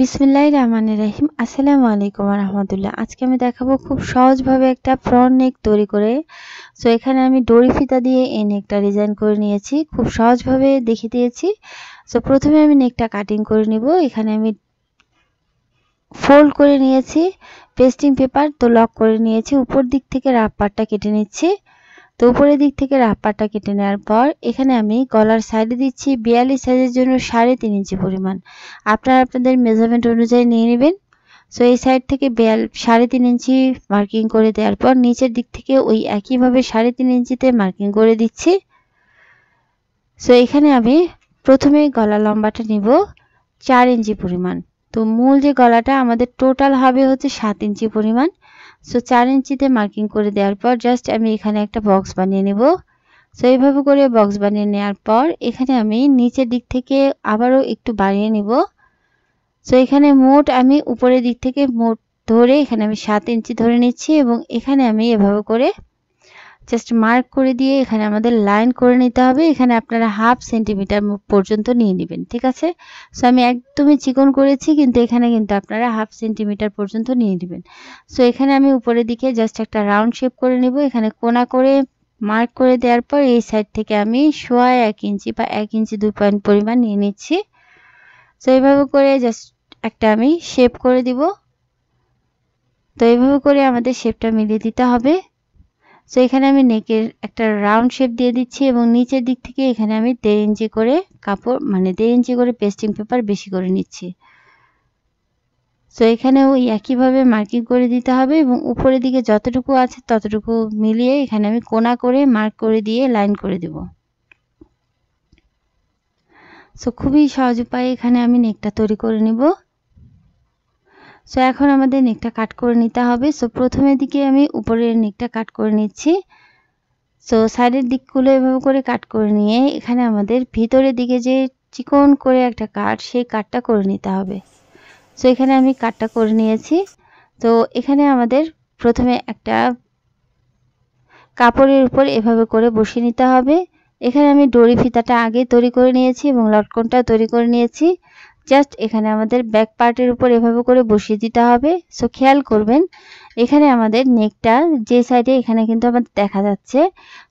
বিসমিল্লাহির রহমানির রহিম। আসসালামু আলাইকুম ওয়া রাহমাতুল্লাহ। আজকে আমি দেখাবো খুব সহজভাবে একটা ফ্রন্ট নেক তৈরি করে। সো এখানে আমি দড়ি ফিতা দিয়ে এই নেকটা ডিজাইন করে নিয়েছি, খুব সহজভাবে দেখিয়ে দিয়েছি। সো প্রথমে আমি নেকটা কাটিং করে নিব। এখানে আমি ফোল্ড করে নিয়েছি পেস্টিং পেপার, তো লক করে নিয়েছি। উপর দিক থেকে রাফ পার্টটা কেটে নিচ্ছি। তো উপরের দিক থেকে রাফ পার্টটা কেটে নেওয়ার পর এখানে আমি গলার সাইডে দিচ্ছি 42 সাইজের জন্য 3.5 ইঞ্চি পরিমাণ। আপনারা আপনাদের মেজারমেন্ট অনুযায়ী নিয়ে নেবেন। সো এই সাইড থেকে 3.5 ইঞ্চি মার্কিং করে দেওয়ার পর নিচের দিক থেকে ওই একইভাবে 3.5 ইঞ্চিতে মার্কিং করে দিচ্ছি। সো এখানে আমি প্রথমে গলা লম্বাটা নিব 4 ইঞ্চি পরিমাণ। তো মূল যে গলাটা আমাদের টোটাল হবে হচ্ছে 7 ইঞ্চি পরিমাণ। সো 4 ইঞ্চিতে মার্কিং করে দেওয়ার পর জাস্ট আমি এখানে একটা বক্স বানিয়ে নেব। সো এইভাবে করে বক্স বানিয়ে নেওয়ার পর এখানে আমি নিচের দিক থেকে আবারও একটু বাড়িয়ে নিব। সো এখানে মোট আমি উপরের দিক থেকে মোট ধরে এখানে আমি 7 ইঞ্চি ধরে নিচ্ছি এবং এখানে আমি এভাবে করে জাস্ট মার্ক করে দিয়ে এখানে আমাদের লাইন করে নিতে হবে। এখানে আপনারা 1/2 সেন্টিমিটার পর্যন্ত নিয়ে নেবেন, ঠিক আছে? সো আমি একদমই চিকন করেছি, কিন্তু এখানে কিন্তু আপনারা 1/2 সেন্টিমিটার পর্যন্ত নিয়ে নেবেন। সো এখানে আমি উপরের দিকে জাস্ট একটা রাউন্ড শেপ করে নেব। এখানে কোণা করে মার্ক করে দেওয়ার পর এই সাইড থেকে আমি 1.25 ইঞ্চি বা 1 ইঞ্চি 2 পয়েন্ট পরিমাণ নিয়ে নিচ্ছি। সো এইভাবে করে জাস্ট একটা আমি শেপ করে দিব। তো এইভাবে করে আমাদের শেপটা মিলিয়ে দিতে হবে। সো এখানে আমি নেকের একটা রাউন্ড শেপ দিয়ে দিচ্ছি এবং নিচের দিক থেকে এখানে আমি 1.5 ইঞ্চি করে কাপড়, মানে 1.5 ইঞ্চি করে পেস্টিং পেপার বেশি করে নিচ্ছি। সো এখানে ওই একইভাবে মার্কিং করে দিতে হবে এবং উপরের দিকে যতটুকু আছে ততটুকু মিলিয়ে এখানে আমি কোণা করে মার্ক করে দিয়ে লাইন করে দেব। সো খুবই সহজ উপায়ে এখানে আমি নেকটা তৈরি করে নিব। সো এখন আমাদের নেকটা কাট করে নিতে হবে। সো প্রথমের দিকে আমি উপরের নেকটা কাট করে নিচ্ছি। সো সাইডের দিকগুলো এভাবে করে কাট করে নিয়ে এখানে আমাদের ভিতরের দিকে যে চিকন করে একটা কাট, সেই কাটটা করে নিতে হবে। সো এখানে আমি কাটটা করে নিয়েছি। তো এখানে আমাদের প্রথমে একটা কাপড়ের উপর এভাবে করে বসিয়ে নিতে হবে। এখানে আমি দড়ি ফিতাটা আগে তৈরি করে নিয়েছি এবং লটকনটা তৈরি করে নিয়েছি। জাস্ট এখানে আমাদের ব্যাক পার্টের উপর এভাবে করে বসিয়ে দিতে হবে। সো খেয়াল করবেন এখানে আমাদের নেকটা যে সাইডে এখানে কিন্তু আমাদের দেখা যাচ্ছে।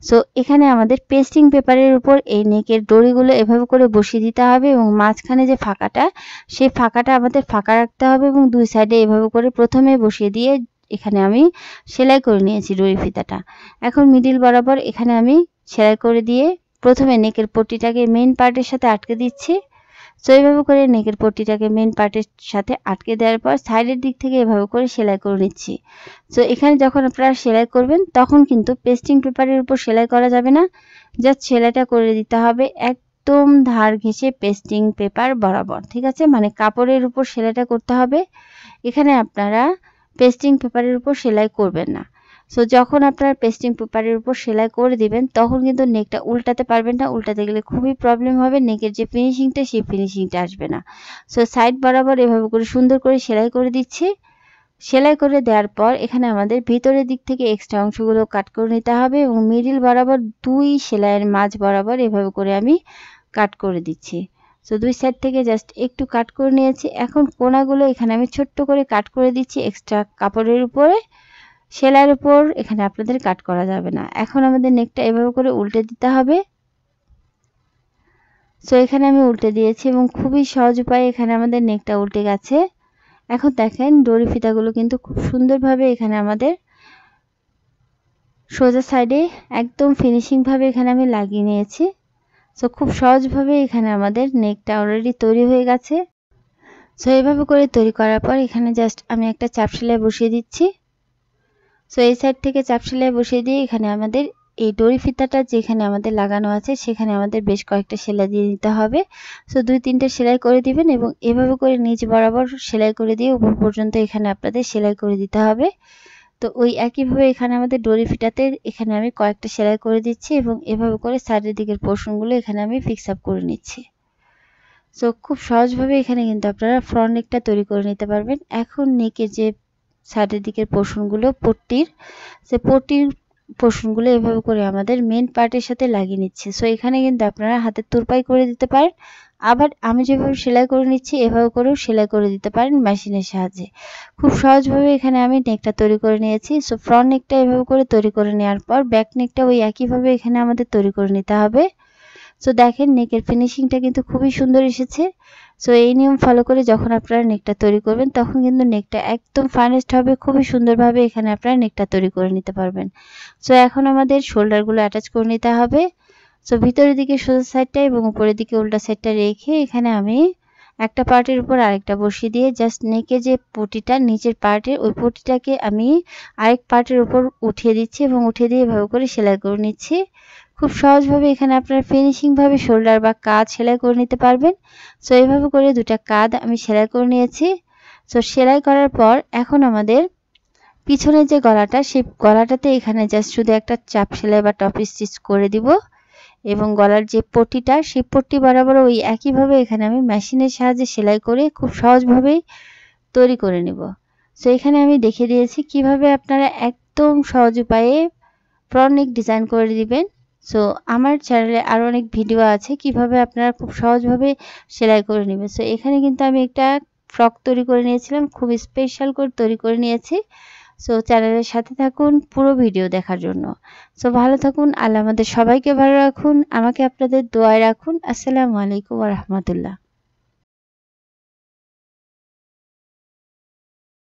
সো এখানে আমাদের পেস্টিং পেপারের উপর এই নেকের দড়িগুলো এভাবে করে বসিয়ে দিতে হবে এবং মাঝখানে যে ফাঁকাটা, সেই ফাঁকাটা আমাদের ফাঁকা রাখতে হবে এবং দুই সাইডে এভাবে করে প্রথমে বসিয়ে দিয়ে এখানে আমি সেলাই করে নিয়েছি দড়ি ফিতাটা। এখন মিডিল বরাবর এখানে আমি সেলাই করে দিয়ে প্রথমে নেকের পট্টিটাকে মেইন পার্টের সাথে আটকে দিচ্ছি। সো এইভাবে করে নেকের পট্টিটাকে মেইন পার্টের সাথে আটকে দেওয়ার পর সাইডের দিক থেকে এভাবে করে সেলাই করে নিচ্ছি। সো এখানে যখন আপনারা সেলাই করবেন তখন কিন্তু পেস্টিং পেপারের উপর সেলাই করা যাবে না, জাস্ট সেলাইটা করে দিতে হবে একদম ধার ঘেঁষে পেস্টিং পেপার বরাবর, ঠিক আছে? মানে কাপড়ের উপর সেলাইটা করতে হবে। এখানে আপনারা পেস্টিং পেপারের উপর সেলাই করবেন না। সো যখন আপনারা পেস্টিং পেপারের উপর সেলাই করে দিবেন তখন কিন্তু নেকটা উল্টাতে পারবেন না। উল্টাতে গেলে খুবই প্রবলেম হবে, নেকের যে ফিনিশিংটা সেই ফিনিশিংটা আসবে না। সো সাইড বরাবর এভাবে করে সুন্দর করে সেলাই করে দিচ্ছি। সেলাই করে দেওয়ার পর এখানে আমাদের ভিতরের দিক থেকে এক্সট্রা অংশগুলো কাট করে নিতে হবে এবং মিডিল বরাবর দুই সেলাইয়ের মাঝ বরাবর এভাবে করে আমি কাট করে দিচ্ছি। সো দুই সাইড থেকে জাস্ট একটু কাট করে নিয়েছি। এখন কোণাগুলো এখানে আমি ছোট্ট করে কাট করে দিচ্ছি এক্সট্রা কাপড়ের উপরে। সেলাইয়ের উপর এখানে আপনাদের কাট করা যাবে না। এখন আমাদের নেকটা এভাবে করে উল্টে দিতে হবে। সো এখানে আমি উল্টে দিয়েছি এবং খুবই সহজ উপায়ে এখানে আমাদের নেকটা উল্টে গেছে। এখন দেখেন দড়ি ফিতাগুলো কিন্তু খুব সুন্দরভাবে এখানে আমাদের সোজা সাইডে একদম ফিনিশিং ভাবে এখানে আমি লাগিয়ে নিয়েছি। সো খুব সহজভাবে এখানে আমাদের নেকটা অলরেডি তৈরি হয়ে গেছে। সো এইভাবে করে তৈরি করার পর এখানে জাস্ট আমি একটা চাপ সেলাই বসিয়ে দিচ্ছি। সো এই সাইড থেকে চাপ সেলাই বসিয়ে দিয়ে এখানে আমাদের এই দড়ি ফিতাটা যেখানে আমাদের লাগানো আছে সেখানে আমাদের বেশ কয়েকটা সেলাই দিয়ে দিতে হবে। সো 2-3টা সেলাই করে দিবেন এবং এভাবে করে নিচ বরাবর সেলাই করে দিয়ে উপর পর্যন্ত এখানে আপনাদের সেলাই করে দিতে হবে। তো ওই একইভাবে এখানে আমাদের দড়ি ফিতাতে এখানে আমি কয়েকটা সেলাই করে দিচ্ছি এবং এভাবে করে সাইডের দিকের পোর্শনগুলো এখানে আমি ফিক্স আপ করে নিচ্ছি। সো খুব সহজভাবে এখানে কিন্তু আপনারা ফ্রন্ট নেকটা তৈরি করে নিতে পারবেন। এখন নেকের যে সাইডের দিকের পোর্শনগুলো পট্টির, সে পট্টির পোর্শনগুলো এভাবে করে আমাদের মেন পার্টের সাথে লাগিয়ে নিচ্ছি। সো এখানে কিন্তু আপনারা হাতের তুরপাই করে দিতে পারেন, আবার আমি যেভাবে সেলাই করে নিচ্ছি এভাবে করেও সেলাই করে দিতে পারেন মেশিনের সাহায্যে। খুব সহজভাবে এখানে আমি নেকটা তৈরি করে নিয়েছি। সো ফ্রন্ট নেকটা এভাবে করে তৈরি করে নেওয়ার পর ব্যাক নেকটা ওই একইভাবে এখানে আমাদের তৈরি করে নিতে হবে। সো দেখেন নেকের ফিনিশিংটা কিন্তু খুবই সুন্দর এসেছে। সো এই নিয়ম ফলো করে যখন আপনারা নেকটা তৈরি করবেন তখন কিন্তু নেকটা একদম ফাইনেস্ট হবে, খুবই সুন্দরভাবে এখানে আপনারা নেকটা তৈরি করে নিতে পারবেন। সো এখন আমাদের শোল্ডারগুলো অ্যাটাচ করে নিতে হবে। সো ভিতরের দিকে সোজা সাইডটা এবং উপরের দিকে উল্টা সাইডটা রেখে এখানে আমি একটা পার্টের উপর আরেকটা বসিয়ে দিয়ে জাস্ট নেকের যে পটিটা নিচের পার্টের ওই পটিটাকে আমি আরেক পার্টের উপর উঠিয়ে দিচ্ছি এবং উঠিয়ে দিয়ে এভাবে করে সেলাই করে নিচ্ছি। খুব সহজভাবে এখানে আপনারা ফিনিশিংভাবে শোল্ডার বা কাঁধ সেলাই করে নিতে পারবেন। সো এইভাবে করে দুটা কাঁধ আমি সেলাই করে নিয়েছি। সো সেলাই করার পর এখন আমাদের পিছনের যে গলাটা সেই গলাটাতে এখানে জাস্ট শুধু একটা চাপ সেলাই বা টপ স্টিচ করে দিব এবং গলার যে পট্টিটা সেই পট্টি বরাবর ওই একইভাবে এখানে আমি মেশিনের সাহায্যে সেলাই করে খুব সহজভাবেই তৈরি করে নিব। সো এখানে আমি দেখিয়ে দিয়েছি কিভাবে আপনারা একদম সহজ উপায়ে ফ্রন্ট নেক ডিজাইন করে দিবেন। সো আমার চ্যানেলে আরও অনেক ভিডিও আছে কিভাবে আপনারা খুব সহজভাবে সেলাই করে নেবেন। সো এখানে কিন্তু আমি একটা ফ্রক তৈরি করে নিয়েছিলাম, খুব স্পেশাল করে তৈরি করে নিয়েছি। সো চ্যানেলের সাথে থাকুন পুরো ভিডিও দেখার জন্য। সো ভালো থাকুন, আল্লাহ আমাদের সবাইকে ভালো রাখুন, আমাকে আপনাদের দোয়ায় রাখুন। আসসালামু আলাইকুম ওয়া রাহমাতুল্লাহ।